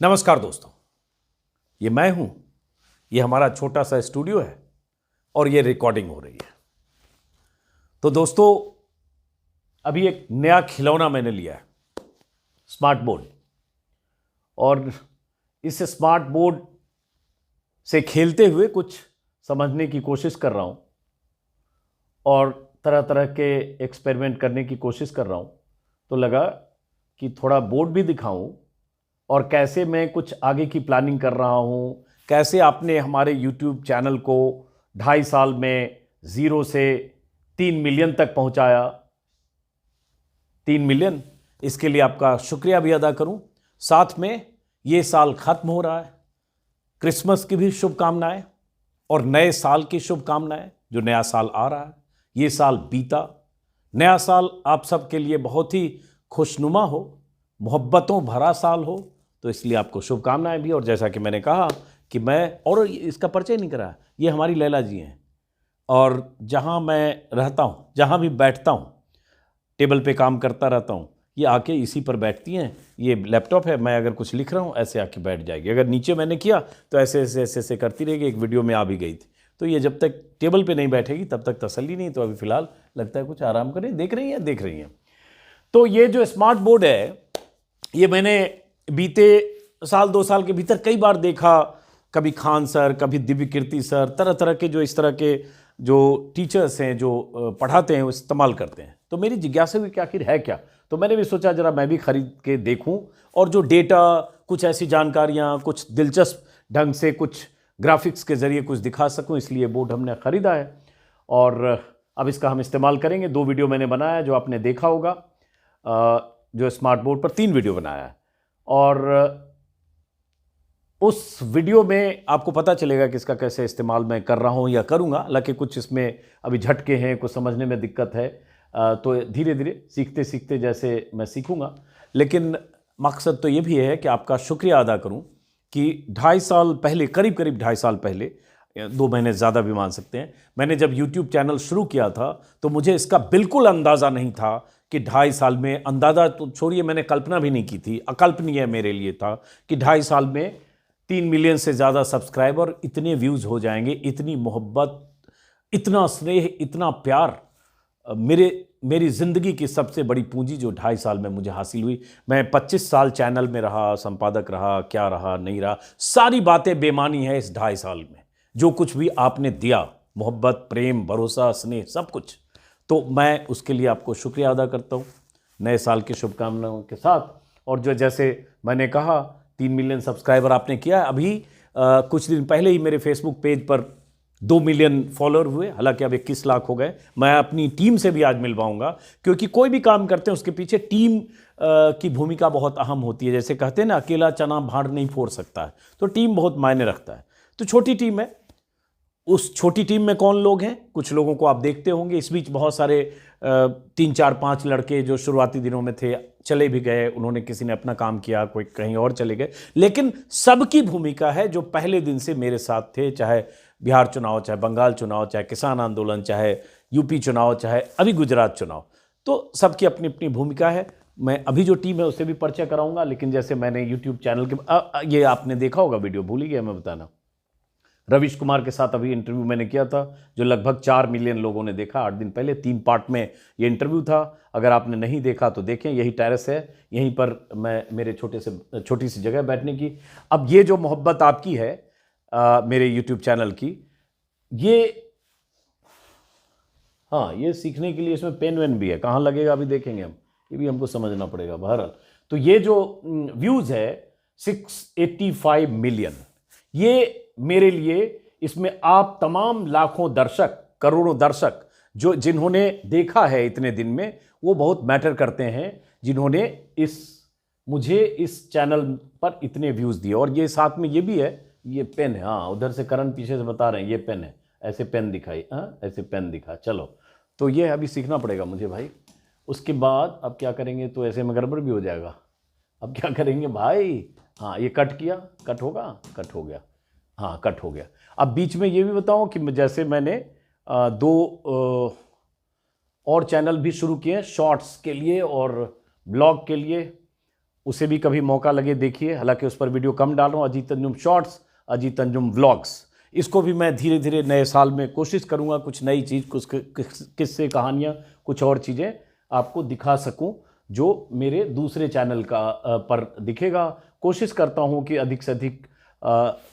नमस्कार दोस्तों, ये मैं हूं। ये हमारा छोटा सा स्टूडियो है और ये रिकॉर्डिंग हो रही है। तो दोस्तों, अभी एक नया खिलौना मैंने लिया है, स्मार्ट बोर्ड। और इस स्मार्ट बोर्ड से खेलते हुए कुछ समझने की कोशिश कर रहा हूं और तरह तरह के एक्सपेरिमेंट करने की कोशिश कर रहा हूं। तो लगा कि थोड़ा बोर्ड भी दिखाऊं और कैसे मैं कुछ आगे की प्लानिंग कर रहा हूं, कैसे आपने हमारे यूट्यूब चैनल को 2.5 साल में 0 से 3 मिलियन तक पहुंचाया। 3 मिलियन, इसके लिए आपका शुक्रिया भी अदा करूं। साथ में ये साल खत्म हो रहा है, क्रिसमस की भी शुभकामनाएं और नए साल की शुभकामनाएं। जो नया साल आ रहा है, ये साल बीता, नया साल आप सबके लिए बहुत ही खुशनुमा हो, मोहब्बतों भरा साल हो। तो इसलिए आपको शुभकामनाएं भी। और जैसा कि मैंने कहा कि मैं, और इसका परिचय नहीं करा, ये हमारी लैला जी हैं। और जहाँ मैं रहता हूँ, जहाँ भी बैठता हूँ, टेबल पे काम करता रहता हूँ, ये आके इसी पर बैठती हैं। ये लैपटॉप है, मैं अगर कुछ लिख रहा हूँ ऐसे आके बैठ जाएगी। अगर नीचे मैंने किया तो ऐसे ऐसे ऐसे ऐसे करती रहेगी। एक वीडियो में आ भी गई थी। तो ये जब तक टेबल पे नहीं बैठेगी तब तक तसल्ली नहीं। तो अभी फ़िलहाल लगता है कुछ आराम करें। देख रही हैं। तो ये जो स्मार्ट बोर्ड है, ये मैंने बीते साल 2 साल के भीतर कई बार देखा। कभी खान सर, कभी दिव्य कीर्ति सर, तरह तरह के जो इस तरह के जो टीचर्स हैं, जो पढ़ाते हैं, वो इस्तेमाल करते हैं। तो मेरी जिज्ञासा हुई कि आखिर है क्या। तो मैंने भी सोचा जरा मैं भी खरीद के देखूं और जो डेटा, कुछ ऐसी जानकारियां, कुछ दिलचस्प ढंग से कुछ ग्राफिक्स के ज़रिए कुछ दिखा सकूं। इसलिए बोर्ड हमने ख़रीदा है और अब इसका हम इस्तेमाल करेंगे। 2 वीडियो मैंने बनाया जो आपने देखा होगा। जो स्मार्ट बोर्ड पर 3 वीडियो बनाया है और उस वीडियो में आपको पता चलेगा कि इसका कैसे इस्तेमाल मैं कर रहा हूं या करूंगा। हालांकि कुछ इसमें अभी झटके हैं, कुछ समझने में दिक्कत है। तो धीरे धीरे सीखते सीखते जैसे मैं सीखूंगा। लेकिन मकसद तो ये भी है कि आपका शुक्रिया अदा करूं कि 2.5 साल पहले, करीब 2.5 साल पहले, 2 महीने ज़्यादा भी मान सकते हैं, मैंने जब यूट्यूब चैनल शुरू किया था तो मुझे इसका बिल्कुल अंदाज़ा नहीं था कि 2.5 साल में, अंदाज़ा तो छोड़िए, मैंने कल्पना भी नहीं की थी। अकल्पनीय मेरे लिए था कि 2.5 साल में 3 मिलियन से ज़्यादा सब्सक्राइबर, इतने व्यूज़ हो जाएंगे, इतनी मोहब्बत, इतना स्नेह, इतना प्यार। मेरी ज़िंदगी की सबसे बड़ी पूंजी जो 2.5 साल में मुझे हासिल हुई। मैं 25 साल चैनल में रहा, संपादक रहा, क्या रहा नहीं रहा, सारी बातें बेमानी है इस 2.5 साल में। जो कुछ भी आपने दिया, मोहब्बत, प्रेम, भरोसा, स्नेह, सब कुछ, तो मैं उसके लिए आपको शुक्रिया अदा करता हूँ नए साल की शुभकामनाओं के साथ। और जो जैसे मैंने कहा 3 मिलियन सब्सक्राइबर आपने किया है। अभी कुछ दिन पहले ही मेरे फेसबुक पेज पर 2 मिलियन फॉलोअर हुए। हालांकि अब 21 लाख हो गए। मैं अपनी टीम से भी आज मिलवाऊंगा, क्योंकि कोई भी काम करते हैं उसके पीछे टीम की भूमिका बहुत अहम होती है। जैसे कहते हैं ना, अकेला चना भाड़ नहीं फोड़ सकता है, तो टीम बहुत मायने रखता है। तो छोटी टीम है। उस छोटी टीम में कौन लोग हैं, कुछ लोगों को आप देखते होंगे। इस बीच बहुत सारे 3, 4, 5 लड़के जो शुरुआती दिनों में थे, चले भी गए। उन्होंने, किसी ने अपना काम किया, कोई कहीं और चले गए। लेकिन सबकी भूमिका है जो पहले दिन से मेरे साथ थे, चाहे बिहार चुनाव, चाहे बंगाल चुनाव, चाहे किसान आंदोलन, चाहे यूपी चुनाव, चाहे अभी गुजरात चुनाव। तो सबकी अपनी अपनी भूमिका है। मैं अभी जो टीम है उससे भी परिचय कराऊंगा। लेकिन जैसे मैंने यूट्यूब चैनल के, ये आपने देखा होगा वीडियो, भूल ही गया मैं बताना, रवीश कुमार के साथ अभी इंटरव्यू मैंने किया था, जो लगभग 4 मिलियन लोगों ने देखा 8 दिन पहले। 3 पार्ट में ये इंटरव्यू था। अगर आपने नहीं देखा तो देखें। यही टेरेस है, यहीं पर मैं, मेरे छोटी सी जगह बैठने की। अब ये जो मोहब्बत आपकी है मेरे यूट्यूब चैनल की, ये, हाँ, ये सीखने के लिए इसमें पेन वेन भी है। कहाँ लगेगा अभी देखेंगे हम, ये भी हमको समझना पड़ेगा। बहरहाल, तो ये जो व्यूज़ है 685 मिलियन, ये मेरे लिए, इसमें आप तमाम लाखों दर्शक, करोड़ों दर्शक जो जिन्होंने देखा है इतने दिन में, वो बहुत मैटर करते हैं। जिन्होंने मुझे इस चैनल पर इतने व्यूज़ दिए। और ये साथ में ये भी है, ये पेन है। हाँ, उधर से करण पीछे से बता रहे हैं, ये पेन है। ऐसे पेन दिखाई, हाँ, ऐसे पेन दिखा। चलो, तो ये अभी सीखना पड़ेगा मुझे भाई। उसके बाद अब क्या करेंगे, तो ऐसे में गड़बड़ भी हो जाएगा। अब क्या करेंगे भाई, हाँ, ये कट किया, कट होगा, कट हो गया, हाँ, कट हो गया। अब बीच में ये भी बताऊं कि जैसे मैंने 2 और चैनल भी शुरू किए हैं, शॉर्ट्स के लिए और ब्लॉग के लिए। उसे भी कभी मौका लगे देखिए, हालांकि उस पर वीडियो कम डाल रहा हूँ। अजीत अंजुम शॉर्ट्स, अजीत अंजुम व्लॉग्स, इसको भी मैं धीरे धीरे नए साल में कोशिश करूँगा कुछ नई चीज़, कुछ किस्से, कहानियाँ, कुछ और चीज़ें आपको दिखा सकूँ जो मेरे दूसरे चैनल का पर दिखेगा। कोशिश करता हूँ कि अधिक से अधिक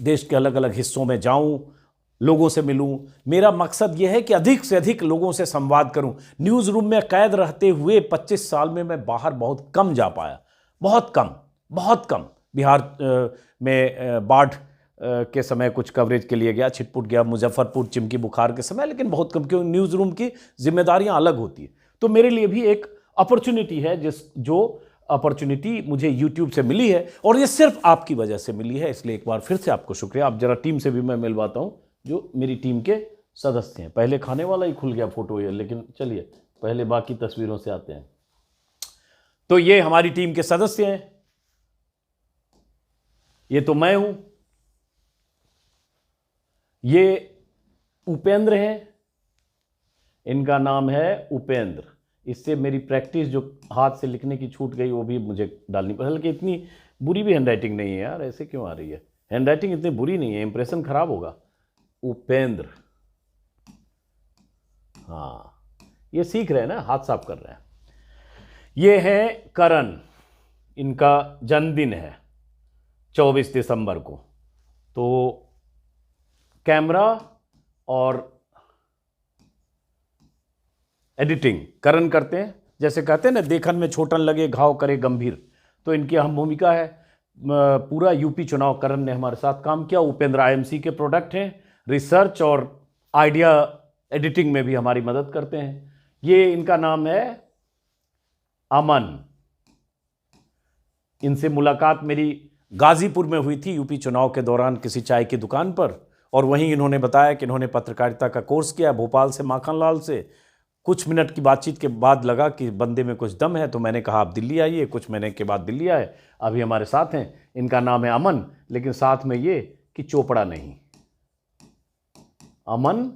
देश के अलग अलग हिस्सों में जाऊँ, लोगों से मिलूं। मेरा मकसद यह है कि अधिक से अधिक लोगों से संवाद करूं। न्यूज़ रूम में कैद रहते हुए 25 साल में मैं बाहर बहुत कम जा पाया, बहुत कम, बहुत कम। बिहार में बाढ़ के समय कुछ कवरेज के लिए गया, छिटपुट गया, मुजफ्फरपुर चिमकी बुखार के समय, लेकिन बहुत कम, क्योंकि न्यूज़ रूम की जिम्मेदारियां अलग होती है। तो मेरे लिए भी एक अपॉर्चुनिटी है, जो अपॉर्चुनिटी मुझे यूट्यूब से मिली है, और ये सिर्फ आपकी वजह से मिली है। इसलिए एक बार फिर से आपको शुक्रिया। आप जरा टीम से भी मैं मिलवाता हूँ, जो मेरी टीम के सदस्य हैं। पहले खाने वाला ही खुल गया फोटो ये, लेकिन चलिए पहले बाकी तस्वीरों से आते हैं। तो ये हमारी टीम के सदस्य हैं। ये तो मैं हूं, ये उपेंद्र हैं, इनका नाम है उपेंद्र। इससे मेरी प्रैक्टिस जो हाथ से लिखने की छूट गई वो भी मुझे डालनी पड़ी, बल्कि इतनी बुरी भी हैंडराइटिंग नहीं है यार, ऐसे क्यों आ रही है? हैंडराइटिंग इतनी बुरी नहीं है, इंप्रेशन खराब होगा। उपेंद्र, हाँ, ये सीख रहे हैं ना, हाथ साफ कर रहे हैं। ये है करण, इनका जन्मदिन है 24 दिसंबर को। तो कैमरा और एडिटिंग करण करते हैं। जैसे कहते हैं ना, देखन में छोटन लगे घाव करे गंभीर, तो इनकी अहम भूमिका है। पूरा यूपी चुनाव करण ने हमारे साथ काम किया। उपेंद्र आईएमसी के प्रोडक्ट हैं, रिसर्च और आइडिया एडिटिंग में भी हमारी मदद करते हैं। ये इनका नाम है अमन। इनसे मुलाकात मेरी गाजीपुर में हुई थी यूपी चुनाव के दौरान, किसी चाय की दुकान पर, और वहीं इन्होंने बताया कि इन्होंने पत्रकारिता का कोर्स किया भोपाल से, माखनलाल से। कुछ मिनट की बातचीत के बाद लगा कि बंदे में कुछ दम है, तो मैंने कहा आप दिल्ली आइए। कुछ महीने के बाद दिल्ली आए, अभी हमारे साथ हैं। इनका नाम है अमन, लेकिन साथ में ये कि चोपड़ा नहीं, अमन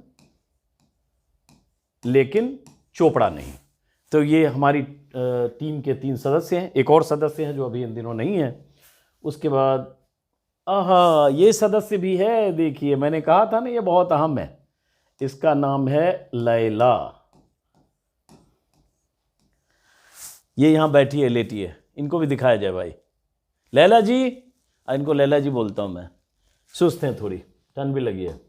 लेकिन चोपड़ा नहीं। तो ये हमारी टीम के 3 सदस्य हैं। एक और सदस्य हैं जो अभी इन दिनों नहीं है। उसके बाद ये सदस्य भी है, देखिए मैंने कहा था ना ये बहुत अहम है। इसका नाम है लैला। ये यहाँ बैठी है, लेटी है, इनको भी दिखाया जाए भाई। लैला जी, इनको लैला जी बोलता हूँ मैं, सुस्त हैं थोड़ी, ठंड भी लगी है।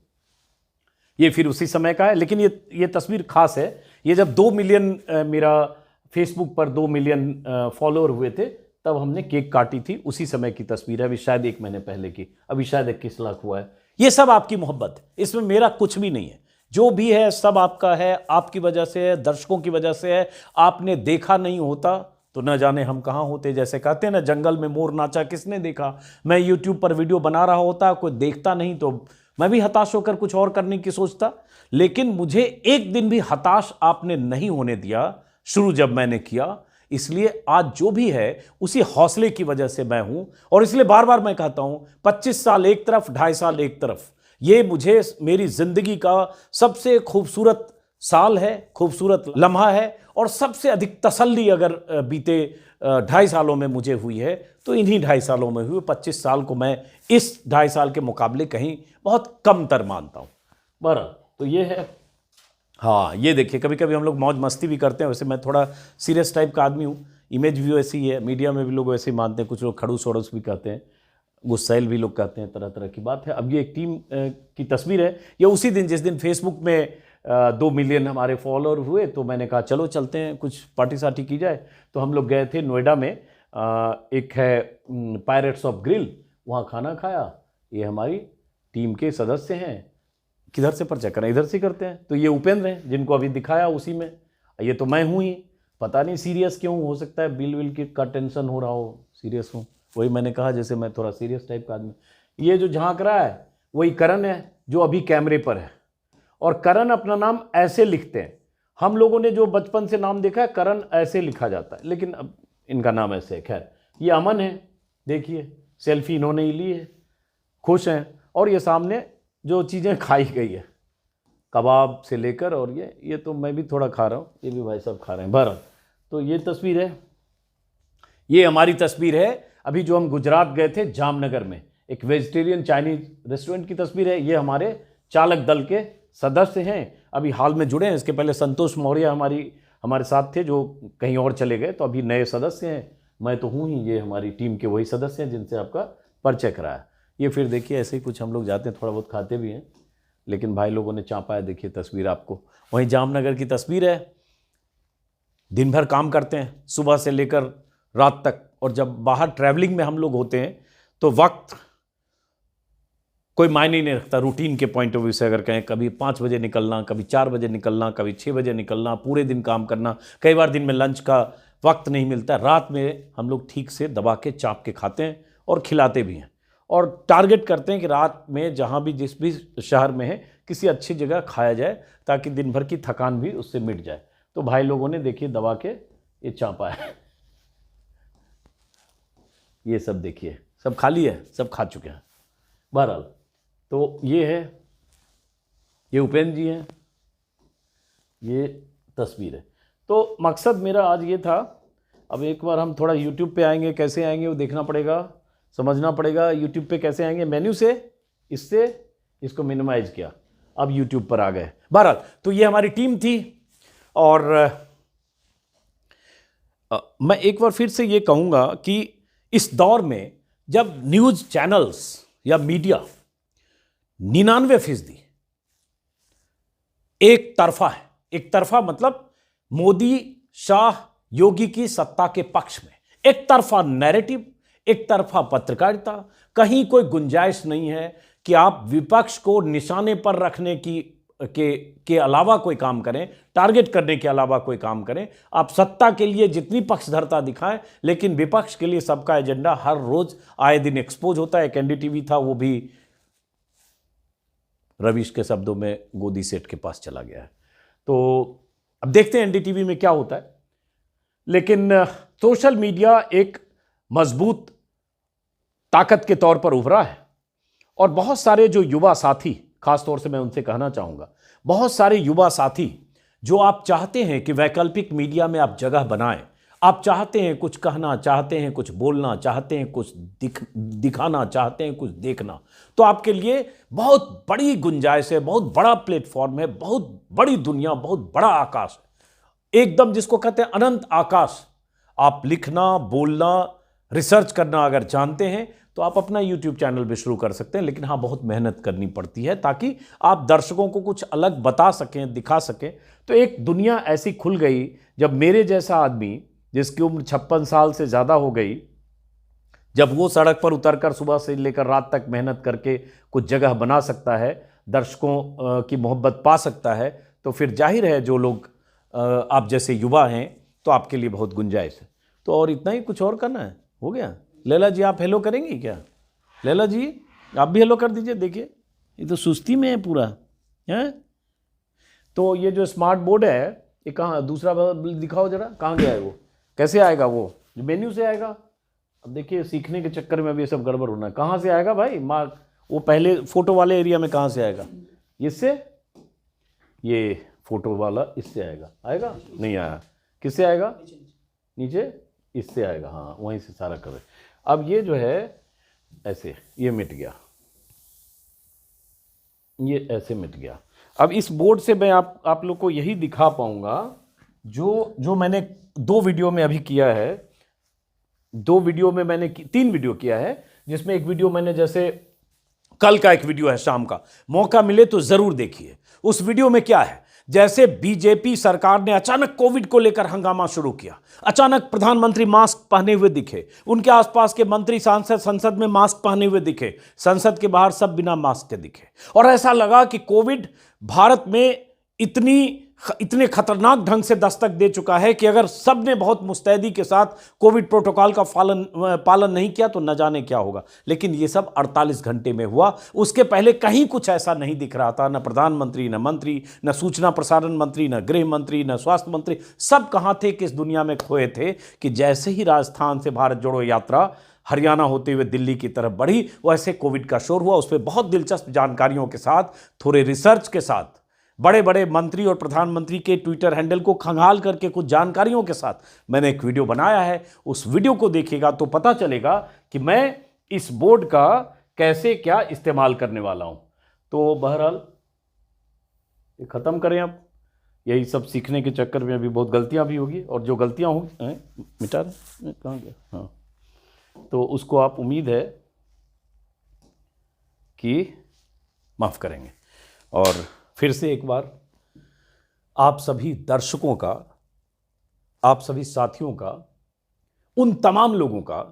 ये फिर उसी समय का है, लेकिन ये तस्वीर खास है। ये जब 2 मिलियन मेरा फेसबुक पर 2 मिलियन फॉलोअर हुए थे, तब हमने केक काटी थी। उसी समय की तस्वीर है, अभी शायद 1 महीने पहले की। अभी शायद 21 लाख हुआ है। ये सब आपकी मोहब्बत है, इसमें मेरा कुछ भी नहीं है। जो भी है सब आपका है, आपकी वजह से है, दर्शकों की वजह से है। आपने देखा नहीं होता तो न जाने हम कहाँ होते। जैसे कहते हैं ना, जंगल में मोर नाचा किसने देखा। मैं यूट्यूब पर वीडियो बना रहा होता, कोई देखता नहीं, तो मैं भी हताश होकर कुछ और करने की सोचता। लेकिन मुझे एक दिन भी हताश आपने नहीं होने दिया शुरू जब मैंने किया। इसलिए आज जो भी है उसी हौसले की वजह से मैं हूं। और इसलिए बार बार मैं कहता हूं, 25 साल एक तरफ, 2.5 साल एक तरफ, ये मुझे मेरी जिंदगी का सबसे खूबसूरत साल है, खूबसूरत लम्हा है। और सबसे अधिक तसल्ली अगर बीते 2.5 सालों में मुझे हुई है तो इन्हीं 2.5 सालों में हुई। 25 साल को मैं इस 2.5 साल के मुकाबले कहीं बहुत कम तर मानता हूँ। बरं, तो ये है। हाँ, ये देखिए, कभी कभी हम लोग मौज मस्ती भी करते हैं। वैसे मैं थोड़ा सीरियस टाइप का आदमी हूँ, इमेज भी वैसी ही है, मीडिया में भी लोग वैसे ही मानते हैं। कुछ लोग खड़ूस वड़ूस भी कहते हैं, गुस्सैल भी लोग कहते हैं, तरह तरह की बात है। अब ये एक टीम की तस्वीर है। ये उसी दिन जिस दिन फेसबुक में 2 मिलियन हमारे फॉलोअर हुए, तो मैंने कहा चलो चलते हैं, कुछ पार्टी सार्टी की जाए। तो हम लोग गए थे नोएडा में, एक है पायरेट्स ऑफ ग्रिल, वहाँ खाना खाया। ये हमारी टीम के सदस्य हैं। किधर से परिचय करें, इधर से करते हैं। तो ये उपेंद्र हैं जिनको अभी दिखाया उसी में। ये तो मैं हूँ ही, पता नहीं सीरियस क्यों, हो सकता है बिल विल का टेंशन हो रहा हो, सीरियस हूँ। वही मैंने कहा, जैसे मैं थोड़ा सीरियस टाइप का आदमी। ये जो झांक रहा है वही करण है, जो अभी कैमरे पर है। और करण अपना नाम ऐसे लिखते हैं। हम लोगों ने जो बचपन से नाम देखा है, करण ऐसे लिखा जाता है, लेकिन अब इनका नाम ऐसे है। खैर, ये अमन है, देखिए सेल्फी इन्होंने ही ली है, खुश हैं। और ये सामने जो चीज़ें खाई गई है, कबाब से लेकर, और ये तो मैं भी थोड़ा खा रहा हूँ, ये भी भाई साहब खा रहे हैं। बरं, तो ये तस्वीर है। ये हमारी तस्वीर है अभी जो हम गुजरात गए थे, जामनगर में एक वेजिटेरियन चाइनीज रेस्टोरेंट की तस्वीर है। ये हमारे चालक दल के सदस्य हैं, अभी हाल में जुड़े हैं। इसके पहले संतोष मौर्य हमारे साथ थे जो कहीं और चले गए, तो अभी नए सदस्य हैं। मैं तो हूँ ही, ये हमारी टीम के वही सदस्य हैं जिनसे आपका परिचय कराया। ये फिर देखिए ऐसे ही कुछ हम लोग जाते हैं, थोड़ा बहुत खाते भी हैं, लेकिन भाई लोगों ने चाँपा है। देखिए तस्वीर आपको, वहीं जामनगर की तस्वीर है। दिन भर काम करते हैं सुबह से लेकर रात तक, और जब बाहर ट्रैवलिंग में हम लोग होते हैं तो वक्त कोई मायने नहीं रखता। रूटीन के पॉइंट ऑफ व्यू से अगर कहें, कभी 5 बजे निकलना, कभी 4 बजे निकलना, कभी 6 बजे निकलना, पूरे दिन काम करना। कई बार दिन में लंच का वक्त नहीं मिलता। रात में हम लोग ठीक से दबा के चाप के खाते हैं और खिलाते भी हैं, और टारगेट करते हैं कि रात में जहाँ भी जिस भी शहर में है किसी अच्छी जगह खाया जाए ताकि दिन भर की थकान भी उससे मिट जाए। तो भाई लोगों ने देखिए दबा के ये चापा है। ये सब देखिए सब खाली है, सब खा चुके हैं। बहरहाल तो ये है, ये उपेंद्र जी हैं, ये तस्वीर है। तो मकसद मेरा आज ये था, अब एक बार हम थोड़ा YouTube पे आएंगे, कैसे आएंगे वो देखना पड़ेगा, समझना पड़ेगा। YouTube पे कैसे आएंगे, मेन्यू से इससे इसको मिनिमाइज किया, अब YouTube पर आ गए। बहरहाल तो ये हमारी टीम थी, और मैं एक बार फिर से ये कहूँगा कि इस दौर में जब न्यूज़ चैनल्स या मीडिया 99% एक तरफा है, एक तरफा मतलब मोदी शाह योगी की सत्ता के पक्ष में, एक तरफा नैरेटिव, एक तरफा पत्रकारिता, कहीं कोई गुंजाइश नहीं है कि आप विपक्ष को निशाने पर रखने के अलावा कोई काम करें, टारगेट करने के अलावा कोई काम करें। आप सत्ता के लिए जितनी पक्षधरता दिखाएं, लेकिन विपक्ष के लिए सबका एजेंडा हर रोज आए दिन एक्सपोज होता है। एक एनडीटीवी था, वो भी रवीश के शब्दों में गोदी सेठ के पास चला गया है। तो अब देखते हैं एनडीटीवी में क्या होता है। लेकिन सोशल मीडिया एक मजबूत ताकत के तौर पर उभरा है, और बहुत सारे जो युवा साथी, खासतौर से मैं उनसे कहना चाहूंगा, बहुत सारे युवा साथी जो आप चाहते हैं कि वैकल्पिक मीडिया में आप जगह बनाएं, आप चाहते हैं कुछ कहना, चाहते हैं कुछ बोलना, चाहते हैं कुछ दिखाना, चाहते हैं कुछ देखना, तो आपके लिए बहुत बड़ी गुंजाइश है, बहुत बड़ा प्लेटफॉर्म है, बहुत बड़ी दुनिया, बहुत बड़ा आकाश है, एकदम जिसको कहते हैं अनंत आकाश। आप लिखना, बोलना, रिसर्च करना अगर जानते हैं तो आप अपना YouTube चैनल भी शुरू कर सकते हैं। लेकिन हाँ, बहुत मेहनत करनी पड़ती है ताकि आप दर्शकों को कुछ अलग बता सकें, दिखा सकें। तो एक दुनिया ऐसी खुल गई जब मेरे जैसा आदमी, जिसकी उम्र 56 साल से ज़्यादा हो गई, जब वो सड़क पर उतरकर सुबह से लेकर रात तक मेहनत करके कुछ जगह बना सकता है, दर्शकों की मोहब्बत पा सकता है, तो फिर जाहिर है जो लोग आप जैसे युवा हैं तो आपके लिए बहुत गुंजाइश है। तो और इतना ही, कुछ और करना है, हो गया। लैला जी आप हेलो करेंगी क्या? लैला जी आप भी हेलो कर दीजिए। देखिए ये तो सुस्ती में है पूरा, हैं? तो ये जो स्मार्ट बोर्ड है, ये कहाँ, दूसरा दिखाओ जरा, कहाँ गया है वो? कैसे आएगा वो? जो मेन्यू से आएगा। अब देखिए सीखने के चक्कर में अब ये सब गड़बड़ होना है। कहाँ से आएगा भाई? वो पहले फोटो वाले एरिया में कहाँ से आएगा? इससे, ये फोटो वाला इससे आएगा? आएगा नहीं आया, किससे आएगा? नीचे इससे आएगा, हाँ वहीं से सारा कर। अब ये जो है ऐसे, ये मिट गया, ये ऐसे मिट गया। अब इस बोर्ड से मैं आप लोग को यही दिखा पाऊंगा जो मैंने 2 वीडियो में अभी किया है। 2 वीडियो में मैंने 3 वीडियो किया है, जिसमें एक वीडियो मैंने, जैसे कल का एक वीडियो है शाम का, मौका मिले तो जरूर देखिए। उस वीडियो में क्या है, जैसे बीजेपी सरकार ने अचानक कोविड को लेकर हंगामा शुरू किया, अचानक प्रधानमंत्री मास्क पहने हुए दिखे, उनके आसपास के मंत्री सांसद संसद में मास्क पहने हुए दिखे, संसद के बाहर सब बिना मास्क के दिखे, और ऐसा लगा कि कोविड भारत में इतने खतरनाक ढंग से दस्तक दे चुका है कि अगर सब ने बहुत मुस्तैदी के साथ कोविड प्रोटोकॉल का पालन नहीं किया तो न जाने क्या होगा। लेकिन ये सब 48 घंटे में हुआ। उसके पहले कहीं कुछ ऐसा नहीं दिख रहा था, न प्रधानमंत्री, न मंत्री, न सूचना प्रसारण मंत्री, न गृह मंत्री, न स्वास्थ्य मंत्री, सब कहाँ थे, किस दुनिया में खोए थे, कि जैसे ही राजस्थान से भारत जोड़ो यात्रा हरियाणा होते हुए दिल्ली की तरफ बढ़ी, वैसे कोविड का शोर हुआ। उस पर बहुत दिलचस्प जानकारियों के साथ, थोड़े रिसर्च के साथ बड़े बड़े मंत्री और प्रधानमंत्री के ट्विटर हैंडल को खंगाल करके कुछ जानकारियों के साथ मैंने एक वीडियो बनाया है। उस वीडियो को देखिएगा तो पता चलेगा कि मैं इस बोर्ड का कैसे क्या इस्तेमाल करने वाला हूं। तो बहरहाल ये ख़त्म करें अब। यही सब सीखने के चक्कर में अभी बहुत गलतियां भी होगी, और जो गलतियां होंगी मिटा दें, कहाँ गया, हाँ, तो उसको आप उम्मीद है कि माफ़ करेंगे। और फिर से एक बार आप सभी दर्शकों का, आप सभी साथियों का, उन तमाम लोगों का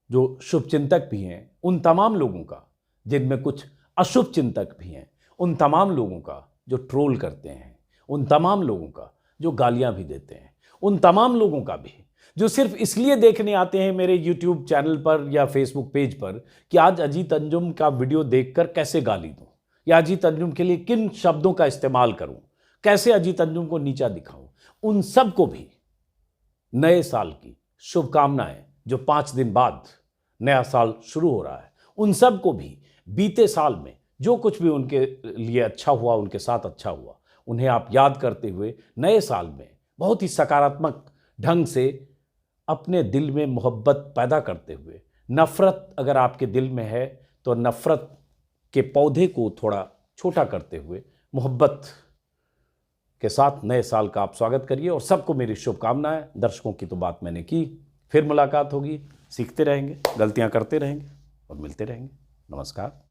जो शुभचिंतक भी हैं, उन तमाम लोगों का जिनमें कुछ अशुभ चिंतक भी हैं, उन तमाम लोगों का जो ट्रोल करते हैं, उन तमाम लोगों का जो गालियां भी देते हैं, उन तमाम लोगों का भी जो सिर्फ इसलिए देखने आते हैं मेरे YouTube चैनल पर या फेसबुक पेज पर कि आज अजीत अंजुम का वीडियो देखकर कैसे गाली दूं, या अजीत अंजुम के लिए किन शब्दों का इस्तेमाल करूं, कैसे अजीत अंजुम को नीचा दिखाऊं, उन सब को भी नए साल की शुभकामनाएं। जो 5 दिन बाद नया साल शुरू हो रहा है, उन सब को भी बीते साल में जो कुछ भी उनके लिए अच्छा हुआ, उनके साथ अच्छा हुआ, उन्हें आप याद करते हुए नए साल में बहुत ही सकारात्मक ढंग से अपने दिल में मोहब्बत पैदा करते हुए, नफ़रत अगर आपके दिल में है तो नफ़रत के पौधे को थोड़ा छोटा करते हुए मोहब्बत के साथ नए साल का आप स्वागत करिए। और सबको मेरी शुभकामनाएं। दर्शकों की तो बात मैंने की, फिर मुलाकात होगी, सीखते रहेंगे, गलतियां करते रहेंगे और मिलते रहेंगे। नमस्कार।